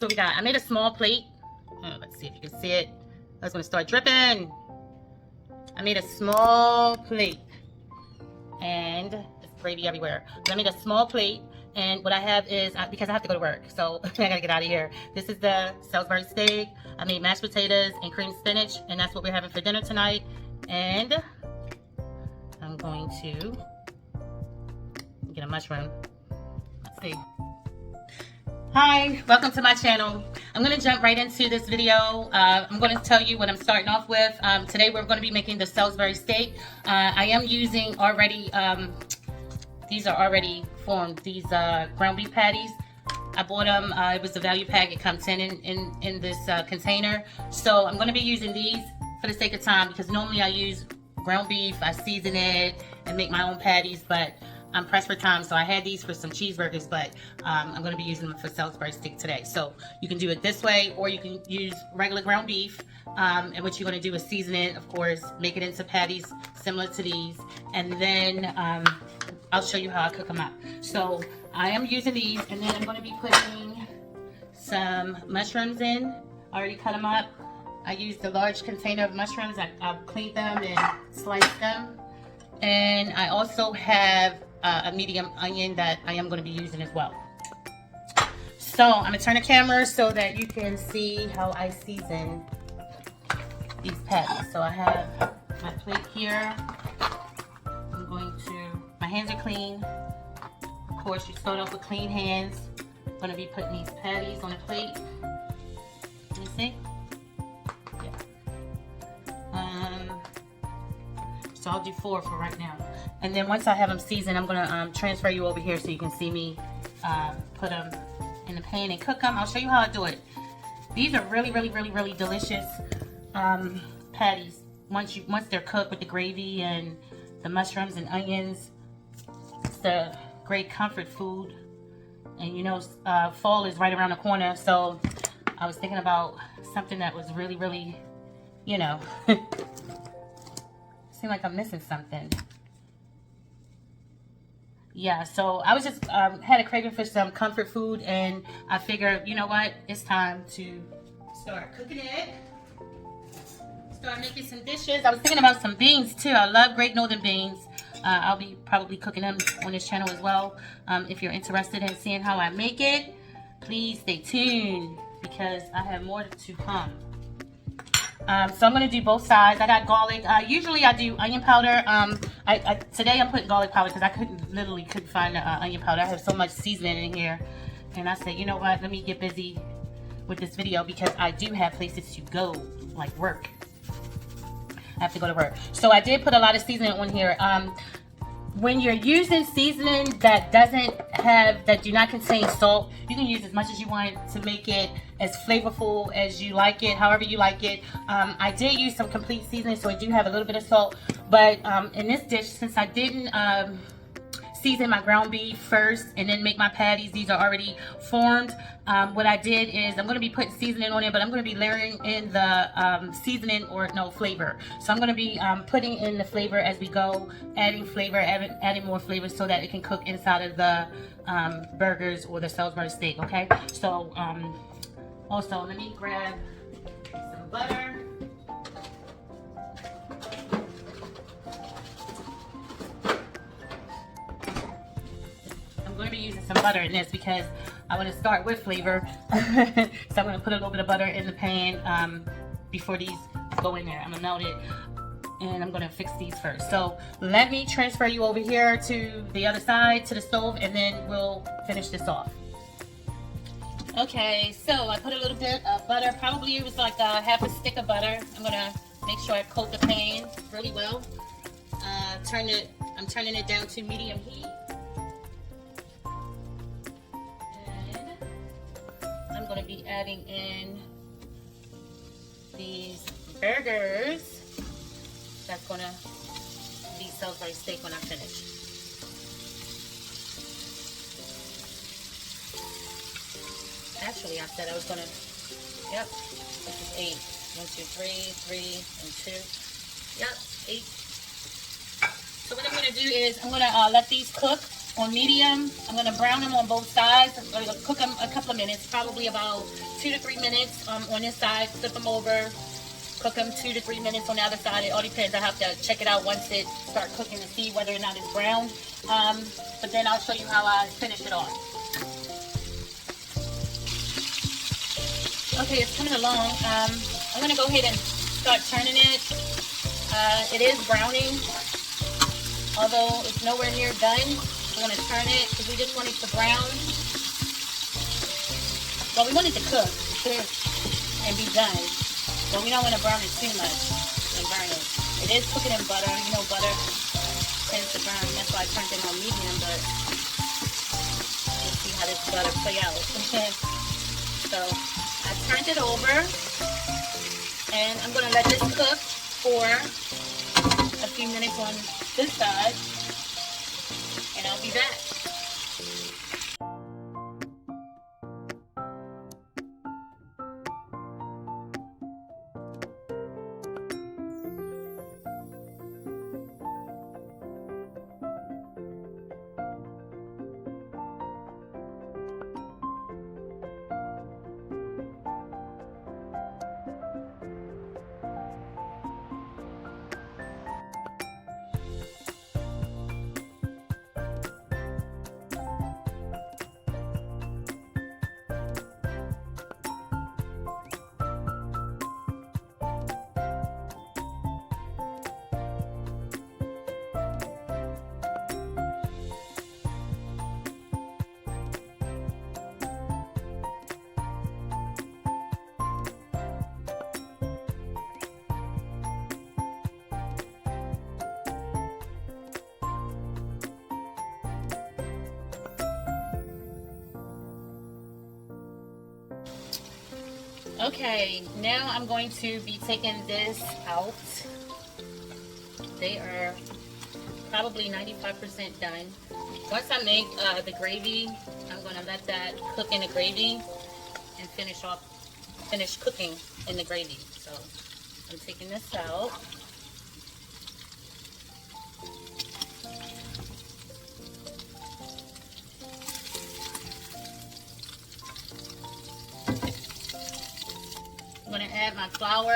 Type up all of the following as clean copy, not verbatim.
So we got, I made a small plate. Let's see if you can see it. I was gonna start dripping. I made a small plate and there's gravy everywhere. But I made a small plate, and what I have is, because I have to go to work, so I gotta get out of here. This is the Salisbury steak. I made mashed potatoes and cream spinach, and that's what we're having for dinner tonight. And I'm going to get a mushroom. Let's see. Hi, welcome to my channel. I'm going to jump right into this video. I'm going to tell you what I'm starting off with. Today we're going to be making the Salisbury steak. I am using already, these are already formed, these ground beef patties. I bought them, it was the value pack, it comes in this container. So I'm going to be using these for the sake of time, because normally I use ground beef, I season it and make my own patties, but I'm pressed for time, so I had these for some cheeseburgers, but I'm going to be using them for Salisbury steak today. So you can do it this way, or you can use regular ground beef, and what you're going to do is season it, of course, make it into patties similar to these, and then I'll show you how I cook them up. So I am using these, and then I'm going to be putting some mushrooms in. I already cut them up. I used a large container of mushrooms. I cleaned them and sliced them. And I also have a medium onion that I am going to be using as well. So I'm going to turn the camera so that you can see how I season these patties. So I have my plate here. I'm going to, my hands are clean. Of course, you start off with clean hands. I'm going to be putting these patties on a plate. Can you see? Yeah. So I'll do 4 for right now. And then once I have them seasoned, I'm gonna transfer you over here so you can see me put them in the pan and cook them. I'll show you how I do it. These are really, really, really, really delicious patties. Once they're cooked with the gravy and the mushrooms and onions, it's a great comfort food. And you know, fall is right around the corner, so I was thinking about something that was really, really, you know, seem like I'm missing something. Yeah, so I was just had a craving for some comfort food, and I figured, you know what, it's time to start cooking it. Start making some dishes. I was thinking about some beans too. I love Great Northern beans. I'll be probably cooking them on this channel as well. If you're interested in seeing how I make it, please stay tuned, because I have more to come. So I'm going to do both sides. I got garlic. Usually I do onion powder. Today I'm putting garlic powder because I literally couldn't find the onion powder. I have so much seasoning in here. And I said, you know what, let me get busy with this video, because I do have places to go, like work. I have to go to work. So I did put a lot of seasoning on here. When you're using seasoning that do not contain salt, you can use as much as you want to make it as flavorful as you like it, however you like it. I did use some complete seasoning, so I do have a little bit of salt. But in this dish, since I didn't season my ground beef first and then make my patties, these are already formed. What I did is, I'm going to be putting seasoning on it, but I'm going to be layering in the seasoning, or no, flavor. So I'm going to be putting in the flavor as we go, adding flavor, adding more flavor, so that it can cook inside of the burgers or the Salisbury steak. Okay, so also let me grab some butter. I'm going to be using some butter in this because I want to start with flavor. So I'm going to put a little bit of butter in the pan before these go in there. I'm going to melt it, and I'm going to fix these first. So let me transfer you over here to the other side, to the stove, and then we'll finish this off. Okay, so I put a little bit of butter. Probably it was like half a stick of butter. I'm going to make sure I coat the pan really well. I'm turning it down to medium heat. I'm going to be adding in these burgers. That's going to be Salisbury steak when I finish. Actually, I said I was going to, yep, this is 8. 1, 2, 3, 3, and 2. Yep, 8. So what I'm going to do is I'm going to let these cook on medium. I'm going to brown them on both sides. I'm going to cook them a couple of minutes, probably about 2 to 3 minutes on this side. Flip them over, cook them 2 to 3 minutes on the other side. It all depends. I have to check it out once it starts cooking to see whether or not it's brown. But then I'll show you how I finish it off. Okay, it's coming along. I'm going to go ahead and start turning it. It is browning, although it's nowhere near done. I'm going to turn it because we just want it to brown. Well, we want it to cook and be done, but we don't want to brown it too much and burn it. It is cooking in butter. You know, butter tends to burn. That's why I turned it on medium, but let's see how this butter play out. So I turned it over, and I'm going to let this cook for a few minutes on this side, and I'll be back. Okay, now I'm going to be taking this out. They are probably 95% done. Once I make the gravy, I'm going to let that cook in the gravy and finish cooking in the gravy. So I'm taking this out. I'm going to add my flour.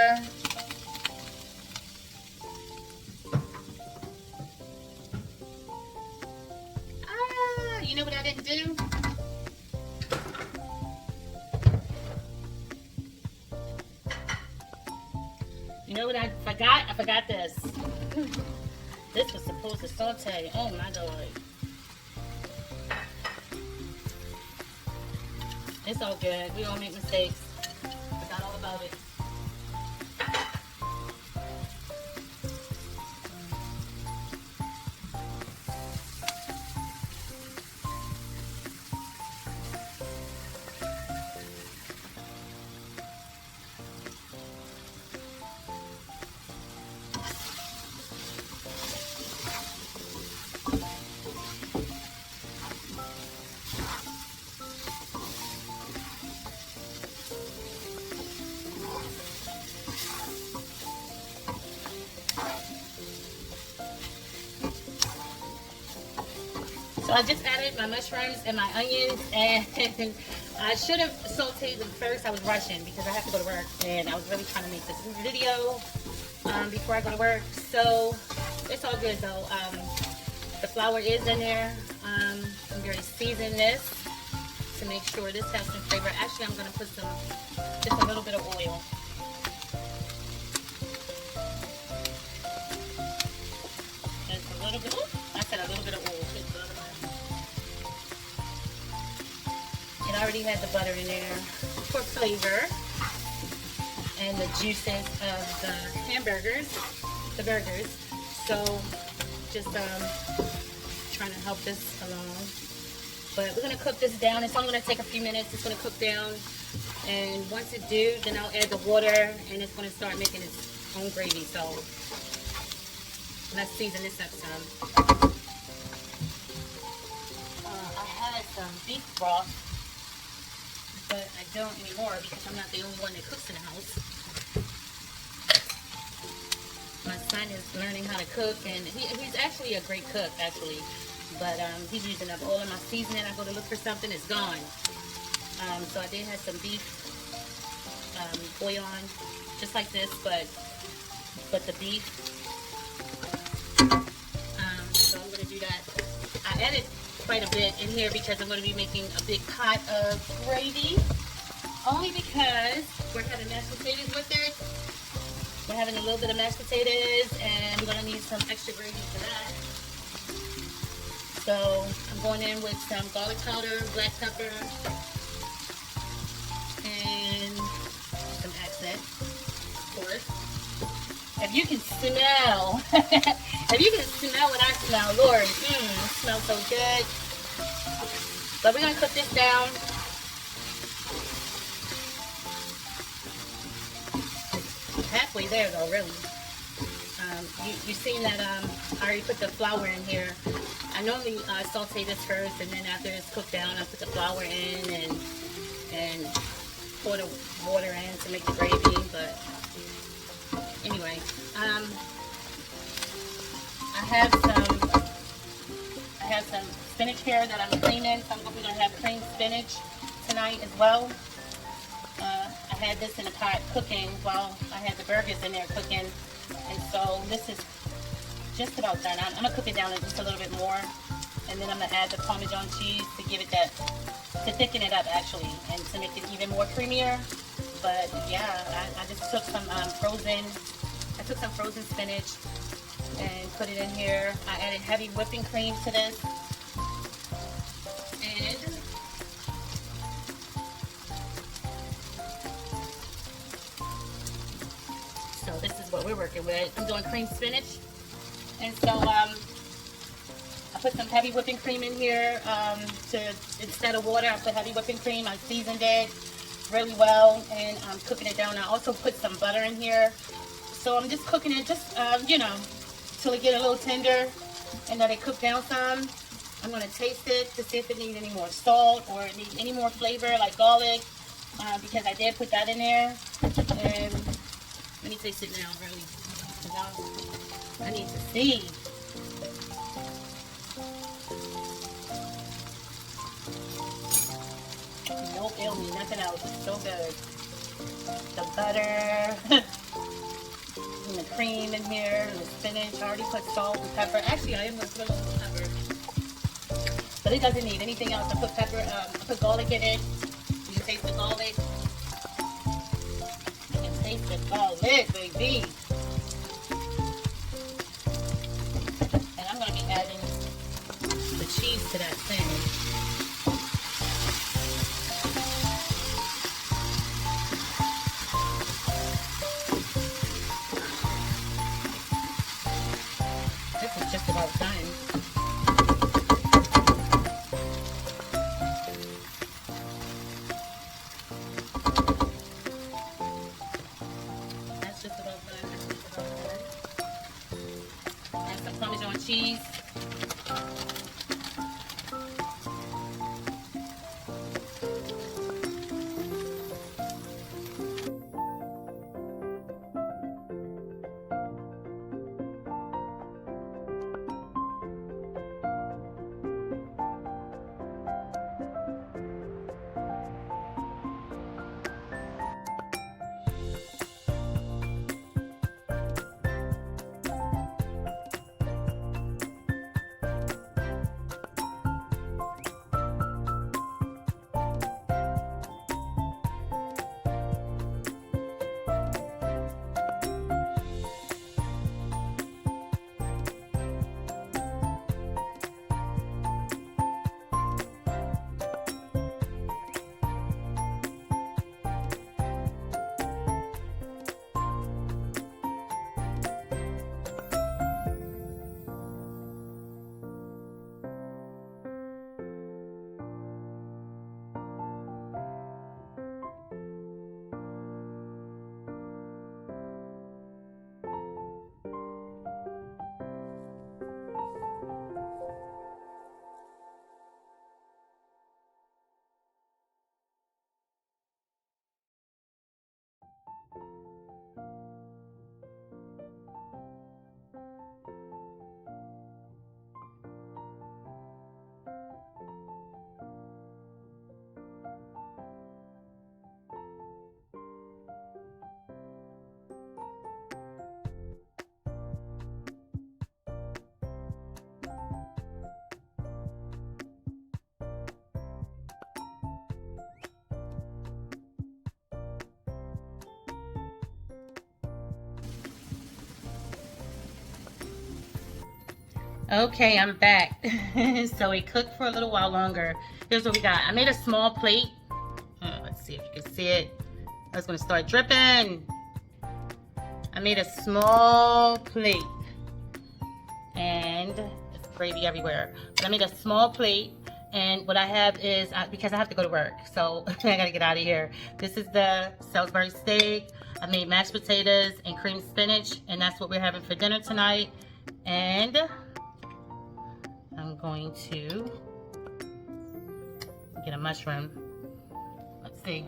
You know what I didn't do? You know what I forgot? I forgot this. This was supposed to saute. Oh my God. It's all good. We all make mistakes. Forgot all about it. So I just added my mushrooms and my onions, and I should have sauteed them first. I was rushing because I have to go to work, and I was really trying to make this video before I go to work. So it's all good though. The flour is in there. I'm going to season this to make sure this has some flavor. Actually, I'm going to put just a little bit of oil. Just a little bit. I said a little bit of oil. It already had the butter in there for flavor and the juices of the hamburgers, the burgers. So just trying to help this along. But we're gonna cook this down. It's only gonna take a few minutes. It's gonna cook down, and once it do, then I'll add the water, and it's gonna start making its own gravy. So let's season this up some. I had some beef broth, but I don't anymore because I'm not the only one that cooks in the house. My son is learning how to cook, and he's actually a great cook, actually. but he's using up all of my seasoning. I go to look for something, it's gone. So I did have some beef bouillon, just like this, but the beef. So I'm gonna do that. I added quite a bit in here because I'm gonna be making a big pot of gravy. Only because we're having mashed potatoes with it. We're having a little bit of mashed potatoes, and we're gonna need some extra gravy for that. So I'm going in with some garlic powder, black pepper, and some accent, of course. If you can smell, if you can smell what I smell, Lord, it smells so good. But we're gonna cook this down. Halfway there though, really. You've seen that I already put the flour in here. I normally saute this first, and then after it's cooked down, I put the flour in and pour the water in to make the gravy. But anyway, I have some spinach here that I'm cleaning. So we're gonna have creamed spinach tonight as well. I had this in a pot cooking while I had the burgers in there cooking, and so this is just about done. I'm gonna cook it down just a little bit more, and then I'm gonna add the Parmesan cheese to give it that, to thicken it up actually, and to make it even more creamier. But yeah, I just took some frozen spinach and put it in here. I added heavy whipping cream to this, and so this is what we're working with. I'm doing cream spinach, and so I put some heavy whipping cream in here. Instead of water, I put heavy whipping cream. I seasoned it really well, and I'm cooking it down. I also put some butter in here, so I'm just cooking it just till it get a little tender, and then it cook down some. I'm gonna taste it to see if it needs any more salt or it needs any more flavor like garlic, because I did put that in there. And let me taste it now, really, because I need to see. No ill me, nothing else. It's so good. The butter, and the cream in here, and the spinach. I already put salt and pepper. Actually, I am going to put a little pepper, but it doesn't need anything else. I put pepper. I put garlic in it. You can taste the garlic. You can taste the garlic, baby. And I'm going to be adding the cheese to that thing. Just about time. That's just about time. And some Parmesan cheese. Okay, I'm back. So it cooked for a little while longer. Here's what we got. I made a small plate. Let's see if you can see it. I was gonna start dripping. I made a small plate. And it's gravy everywhere. But I made a small plate. And what I have is, because I have to go to work, so I gotta get out of here. This is the Salisbury steak. I made mashed potatoes and cream spinach, and that's what we're having for dinner tonight. And I'm going to get a mushroom. Let's see.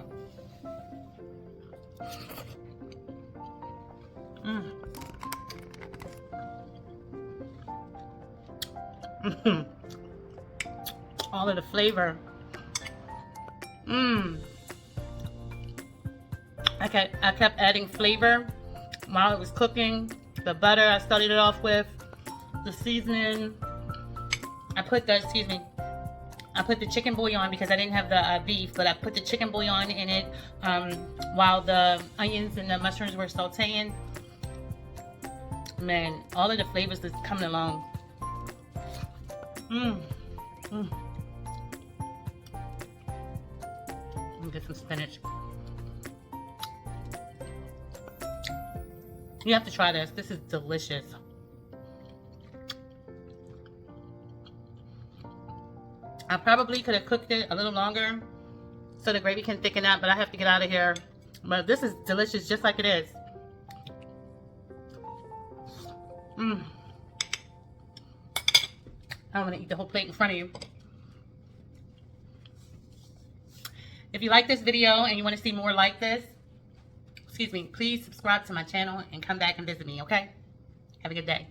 All of the flavor. I kept adding flavor while it was cooking. The butter I started it off with, the seasoning. I put the chicken bouillon because I didn't have the beef, but I put the chicken bouillon in it while the onions and the mushrooms were sauteing. Man, all of the flavors is coming along. Let me get some spinach. You have to try this. This is delicious. I probably could have cooked it a little longer so the gravy can thicken up, but I have to get out of here. But this is delicious just like it is. I'm gonna eat the whole plate in front of you. If you like this video and you want to see more like this, please subscribe to my channel and come back and visit me, okay? Have a good day.